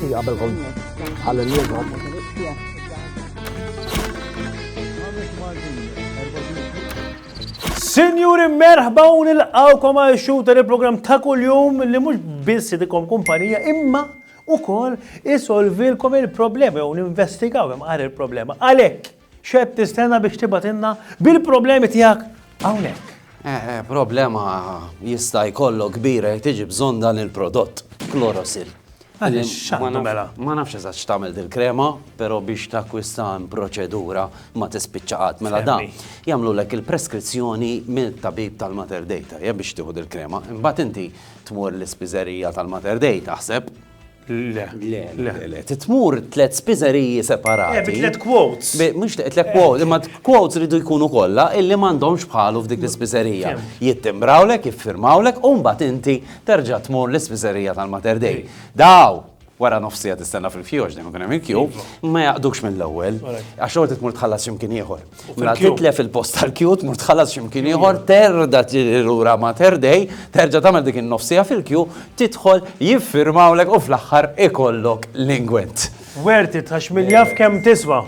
Inti qabel على النيل. Sinjuri merħba u nilqawkom għal shooter il-program ta' kuljum li mhux biss idikom kumpanija imma ukoll isolvilkom il-problemi u ninvestigaw hemm il-problema. Għalhekk x'qed tistenna biex tibatilna bil-problemi tiegħek hawnhekk. Problema jista' jkollok kbira jekk tiġi bżonn dan il-prodott, Klorosil. Ma nafx eżatt x'tagħmel dil-krema, però biex takkwista proċedura ma tispiċċaqat mela dan. Jagħmlulek il-preskrizzjoni mill-tabib tal-Mater Dei biex tieħu dil-krema. Imbagħad inti tmur l-ispiżerija tal-Mater Dei taħseb. Le. Titmur 3 spiżeriji separati. Tlet quotes. Mhux 3 quotes, imma quotes ridu jkunu kollha illi m'għandhomx bħalu f'dik l-ispiżerija. Jittimbrawlek, jiffirmawlek u mbagħad inti terġa' tmur l-ispiżerija tal-Mater Dei. Daw wara nofsija tistenna fil-kju għax dejjem ikun hemm il-kju, ma jaqdux mill-ewwel. Għax xogħol tmur tħallas x'imkien ieħor. Mela titlef il-post tal-kju tmur tħallas x'imkien ieħor, terda lura Mater Dei, terġa' tagħmel dik in-nofsija fil-kju, tidħol jiffirmawlek u fl-aħħar ikollok lingwent. Werti tħax miljaf kemm tiswa.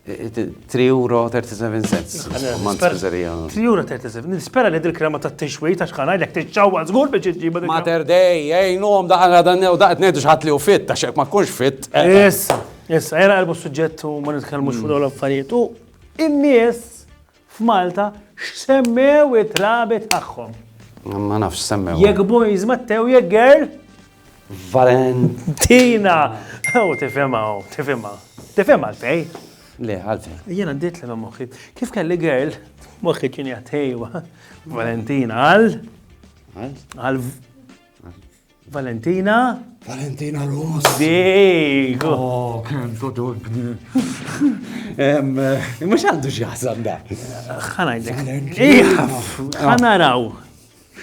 €3.37. €3.37. Nispera li dil-krema tat-tixwit għax ħanajdlek tixxawwa żgur biex iġġiba dik. Mater Dei, ejnuhom daqt ngħidu x'ħadd li hu fitt għax hekk ma tkunx fitt. Issa era qalbu suġġett u ma nitkellmux fuq l-affarijiet. U in-nies f'Malta x'semmew it-trabi tagħhom. Ma nafx semmew. Jekk boys mattew jekk girl. Valentina. Tifhimha għalfej. Le, għalfej. Jiena ddiet li moħħi. Kif kelli girl, moħħi kien jagħtejwa Valentina għal Valentina Rus. Dik. Kemm todobni. Mhux għandu xi ħasan da. Ħanajdlek. Ħanaraw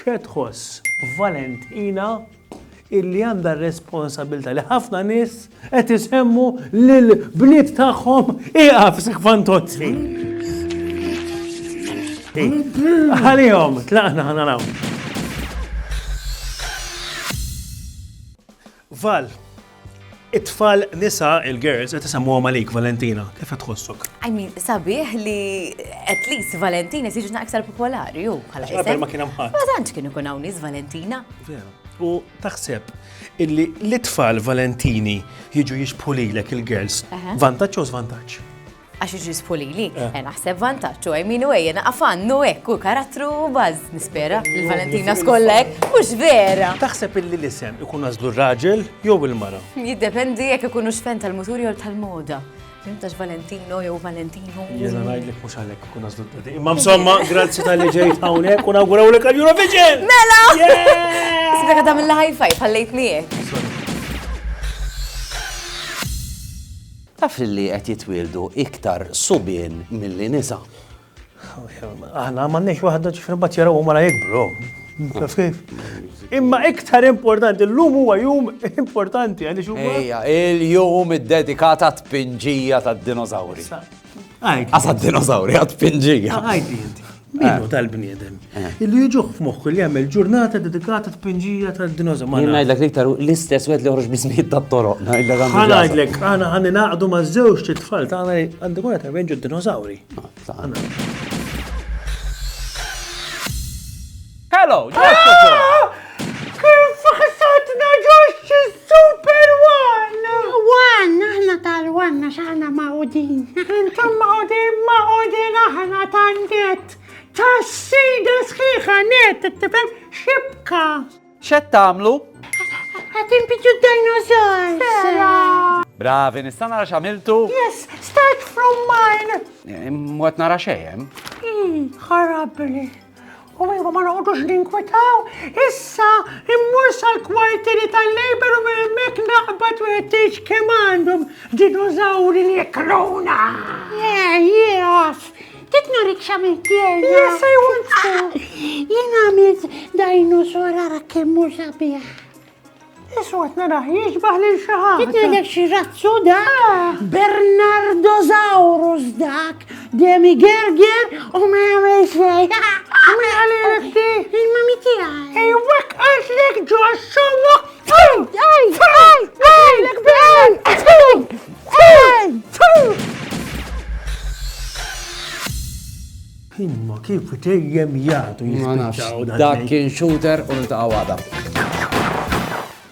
x'qed tħoss Valentina illi għandha r-responsabilità li ħafna nies qed isemmu lill-bniet tagħhom iqaf fantozzi. Għalihom tlaqna ħanaraw. Val, it-tfal nisa il-girls qed isemmuhom għalik Valentina, kif qed tħossok? I mean, sabiħ li at least Valentina siġna aktar popolari ju bħala isem. Ma kien hemm ħadd. Ma tantx kienu kun hawn nies Valentina. U taħseb illi l-itfal Valentini jiġu jixbħu lilek il-girls. Vantaġġ u żvantaġġ? Għax jiġu jixbħu lili, naħseb vantaġġ u min u ejja naqafannu hekk u karattru baż nispera il-Valentina skolla hekk mhux vera. Taħseb illi l-isem ikun għażlu r-raġel jew il-mara? Jiddependi jekk ikunu xfen tal-mutur jew tal-moda. Fimtax Valentino jew Valentino. Jena ngħidlek mhux għalhekk ikun għażlu d-dadi. Imma insomma, grazzi tal-li ġejt hawnhekk u nawgurawlek għall-Eurovision! Mela! Sibek għadam il-high five, ħallejtni hekk. Taf li qed jitwieldu iktar subien milli nisa. Aħna m'għandniex waħda ġifri mbagħad jarawhom wara jikbru. Taf kif? Imma iktar importanti, l-lum huwa jum importanti għaliex huwa. Ejja, il-jum id-dedikata għat-tpinġija tad-dinosawri. Għas-għad-dinosawri, għat-tpinġija. Għajdi inti. Minnu tal-bniedem. Illi jiġuħ f'moħħu li jagħmel ġurnata dedikata tpinġija tad-dinosawri. Jien ngħidlek iktar l-istess wieħed li joħroġ bismijiet tat-toroq. Ngħidlek aħna ħanni naqdu maż-żewġ tit-tfal tagħna għandu wara tarvenġu d-dinosawri. Hello, Kif ħassatna ġoċ super one! One, aħna tal-one, xaħna maqudin. Intom maqudin aħna tan-net. Tas-sida sħiħa net, tifhem xibka. x'qed tagħmlu? Għatimpiġu dinosaurs. Bravi, nista' nara x'għamiltu? Yes, start from mine. Mwet nara xejn. Ħarabli. U għu ma noqdux ninkwetaw, issa immur sal-kwartieri tal-Labor u minn mek naqbad u għettiġ kemandum dinozauri li jekluna. Off. Titnorik xamilt jena. Yes, I want to. Jena għamilt dinosaur għara kemmu sabiħ. Iswat naraħ jiġbaħ li xaħat. Titnorik xi razzu dak? Bernardosaurus dak. Demi Gerger u ma għamil xej. Għamil għalilek ti? Il-mami tijaj. Ej, wek għaltlek ġo għaxxomma. Għalilek Imma kif dejjem jagħtu Ma nafx, jispiċċaw dak kien shooter u niltaqgħu għada.